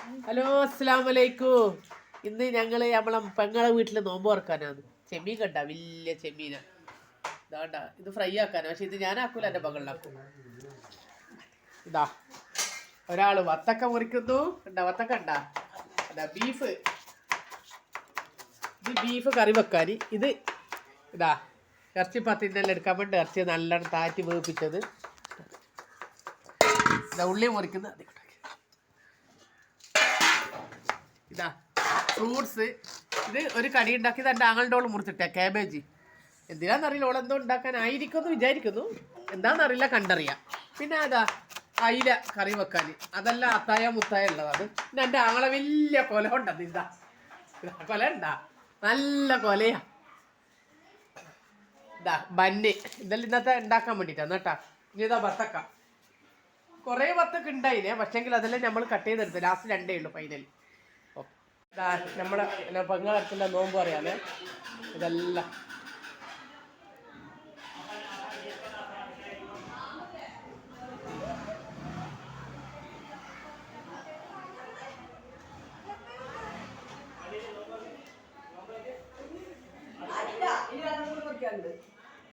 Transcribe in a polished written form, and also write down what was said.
Hello അസ്സലാമലൈക്കും. ഇന്ന് ഞങ്ങള് നമ്മളെ പെങ്ങളെ വീട്ടിൽ നോമ്പ് തുറക്കാനാണ്. ചെമ്മീൻ കണ്ട വലിയ ചെമ്മീനാ. ഇതാണ്ട ഇത് ഫ്രൈ ആക്കാനാ. പക്ഷെ ഇത് ഞാനാക്കൂല, എൻ്റെ മകളിലാക്കും. ഇതാ ഒരാള് വത്തക്ക മുറിക്കുന്നു. വത്തക്ക ഉണ്ടാ ബീഫ്. ഇത് ബീഫ് കറി വെക്കാൻ. ഇത് ഇതാ ഇറച്ചി പത്തിനെല്ലാം എടുക്കാൻ വേണ്ടി ഇറച്ചി നല്ലോണം താറ്റി വേപ്പിച്ചത്. ഇതാ ഉള്ളി മുറിക്കുന്നത്. ഇതാ ഫ്രൂട്ട്സ്. ഇത് ഒരു കടി ഉണ്ടാക്കിയത് എൻ്റെ ആങ്ങളുടെ ഓള് മുറിച്ചിട്ടേ കാബേജ്. എന്തിനാന്നറിയില്ല, ഓളെന്തോ ഉണ്ടാക്കാനായിരിക്കും എന്ന് വിചാരിക്കുന്നു. എന്താണെന്നറിയില്ല, കണ്ടറിയാം. പിന്നെ അതാ അയില കറി വെക്കാൻ. അതെല്ലാം അത്തായ മുത്തായ ഉള്ളതാണ്. പിന്നെ എൻ്റെ ആങ്ങളെ വലിയ കൊല ഉണ്ടത്. ഇതാ കൊല ഉണ്ടാ നല്ല കൊലയാ. ഇതാ ബന്ന്. ഇതെല്ലാം ഇന്നത്തെ ഉണ്ടാക്കാൻ വേണ്ടിയിട്ടാണ് കേട്ടാ. ഇനി ഇതാ വത്തക്ക. കുറേ വത്തക്ക ഉണ്ടായില്ലേ, പക്ഷേങ്കിൽ അതെല്ലാം നമ്മൾ കട്ട് ചെയ്തെടുത്ത്. ലാസ്റ്റ് 2 ഉള്ളൂ ഫൈനൽ. നമ്മളെ പെങ്ങളടുത്തുള്ള നോമ്പ് പറയാമേ. ഇതെല്ലാം